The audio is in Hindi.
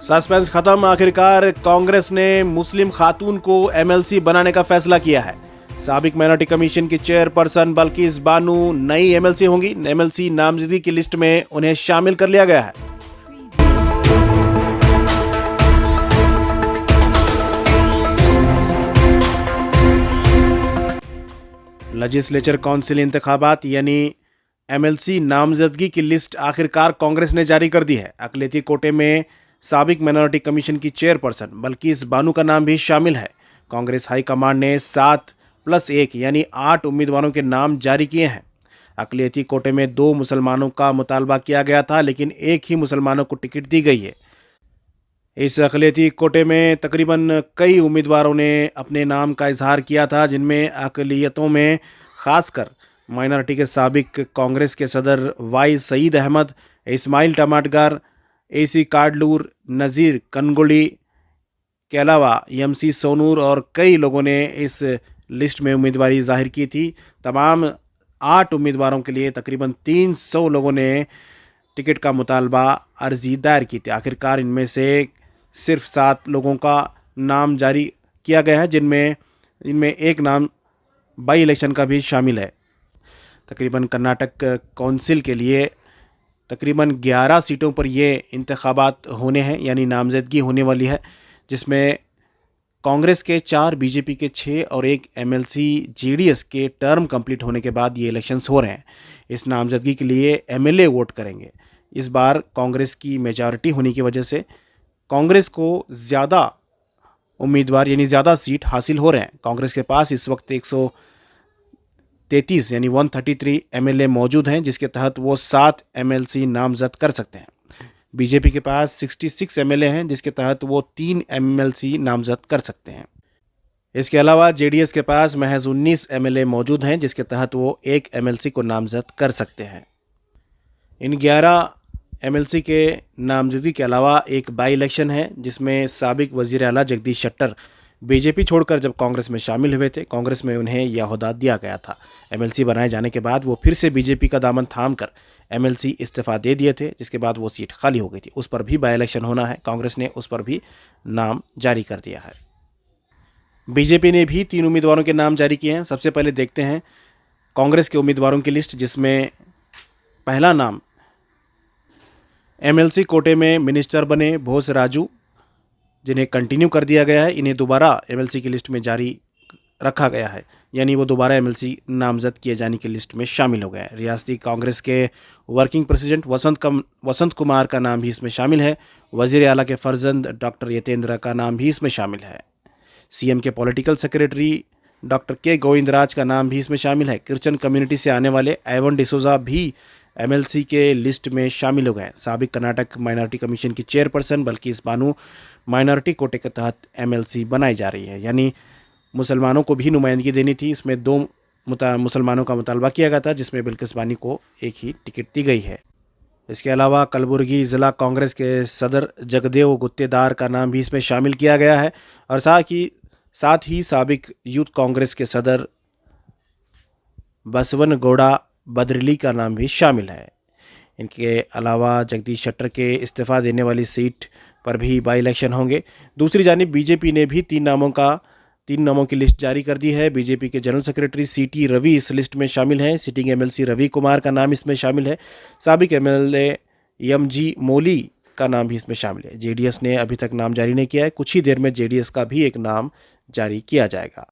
सस्पेंस खत्म। आखिरकार कांग्रेस ने मुस्लिम खातून को एमएलसी बनाने का फैसला किया है। साबिक माइनॉरिटी कमीशन की चेयरपर्सन बल्किस बानू नई एमएलसी होंगी। एमएलसी नामजदगी की लिस्ट में उन्हें शामिल कर लिया गया है। लेजिस्लेचर काउंसिल इंतखाबात यानी एमएलसी नामजदगी की लिस्ट आखिरकार कांग्रेस ने जारी कर दी है। अकलियती कोटे में साबिक माइनॉरिटी कमीशन की चेयरपर्सन बल्किस बानू का नाम भी शामिल है। कांग्रेस हाईकमान ने 7+1 यानी 8 उम्मीदवारों के नाम जारी किए हैं। अकलियती कोटे में 2 मुसलमानों का मुतालबा किया गया था, लेकिन एक ही मुसलमानों को टिकट दी गई है। इस अकलियती कोटे में तकरीबन कई उम्मीदवारों ने अपने नाम का इजहार किया था, जिनमें अकलियतों में खासकर माइनॉरिटी के साबिक कांग्रेस के सदर वाई सईद अहमद, इस्माइल टमाटगार, एसी काडलूर, नज़ीर कनगुली के अलावा एमसी सोनूर और कई लोगों ने इस लिस्ट में उम्मीदवारी जाहिर की थी। तमाम 8 उम्मीदवारों के लिए तकरीबन 300 लोगों ने टिकट का मुतालबा अर्जी दायर की थी। आखिरकार इनमें से सिर्फ 7 लोगों का नाम जारी किया गया है, इनमें एक नाम बाई इलेक्शन का भी शामिल है। तकरीबन कर्नाटक काउंसिल के लिए तकरीबन 11 सीटों पर ये इंतखाबात होने हैं, यानी नामजदगी होने वाली है, जिसमें कांग्रेस के 4, बीजेपी के 6 और 1 एमएलसी जेडीएस के टर्म कंप्लीट होने के बाद ये इलेक्शंस हो रहे हैं। इस नामजदगी के लिए एमएलए वोट करेंगे। इस बार कांग्रेस की मेजॉरिटी होने की वजह से कांग्रेस को ज़्यादा उम्मीदवार यानी ज़्यादा सीट हासिल हो रहे हैं। कांग्रेस के पास इस वक्त 133 यानी 133 एमएलए मौजूद हैं, जिसके तहत वो 7 एमएलसी नामजद कर सकते हैं। बीजेपी के पास 66 एमएलए हैं, जिसके तहत वो 3 एमएलसी नामजद कर सकते हैं। इसके अलावा जेडीएस के पास महज 19 एमएलए मौजूद हैं, जिसके तहत वो 1 एमएलसी को नामजद कर सकते हैं। इन 11 एमएलसी के नामजदगी के अलावा एक बाई इलेक्शन है, जिसमें साबिक वजीर आला जगदीश शेट्टर बीजेपी छोड़कर जब कांग्रेस में शामिल हुए थे, कांग्रेस में उन्हें यह ओहदा दिया गया था। एमएलसी बनाए जाने के बाद वो फिर से बीजेपी का दामन थाम कर एमएलसी इस्तीफा दे दिए थे, जिसके बाद वो सीट खाली हो गई थी। उस पर भी बाई इलेक्शन होना है। कांग्रेस ने उस पर भी नाम जारी कर दिया है। बीजेपी ने भी 3 उम्मीदवारों के नाम जारी किए हैं। सबसे पहले देखते हैं कांग्रेस के उम्मीदवारों की लिस्ट, जिसमें पहला नाम एमएलसी कोटे में मिनिस्टर बने भोस राजू, जिन्हें कंटिन्यू कर दिया गया है। इन्हें दोबारा एमएलसी की लिस्ट में जारी रखा गया है, यानी वो दोबारा एमएलसी नामजद किए जाने की लिस्ट में शामिल हो गए हैं। रियासती कांग्रेस के वर्किंग प्रेसिडेंट वसंत कुमार का नाम भी इसमें शामिल है। वजीर आला के फर्जंद डॉक्टर यतेंद्र का नाम भी इसमें शामिल है। सीएम के पॉलिटिकल सेक्रेटरी डॉक्टर के गोविंदराज का नाम भी इसमें शामिल है। क्रिश्चियन कम्युनिटी से आने वाले एवन डिसोजा भी एमएलसी के लिस्ट में शामिल हो गए। साबिक कर्नाटक माइनॉरिटी कमीशन की चेयरपर्सन बल्किस बानू माइनॉरिटी कोटे के तहत एमएलसी बनाई जा रही है, यानी मुसलमानों को भी नुमाइंदगी देनी थी। इसमें 2 मुसलमानों का मुतालबा किया गया था, जिसमें बिल्किस बानी को एक ही टिकट दी गई है। इसके अलावा कलबुर्गी ज़िला कांग्रेस के सदर जगदेव गुत्तेदार का नाम भी इसमें शामिल किया गया है, और साथ ही साबिक यूथ कांग्रेस के सदर बसवन गौड़ा बदरली का नाम भी शामिल है। इनके अलावा जगदीश शेट्टर के इस्तीफा देने वाली सीट पर भी बाई इलेक्शन होंगे। दूसरी जानिब बीजेपी ने भी 3 नामों की लिस्ट जारी कर दी है। बीजेपी के जनरल सेक्रेटरी सीटी रवि इस लिस्ट में शामिल हैं। सिटिंग एमएलसी रवि कुमार का नाम इसमें शामिल है। साबिक एमएलए एमजी मोली का नाम भी इसमें शामिल है। जेडीएस ने अभी तक नाम जारी नहीं किया है। कुछ ही देर में जेडीएस का भी एक नाम जारी किया जाएगा।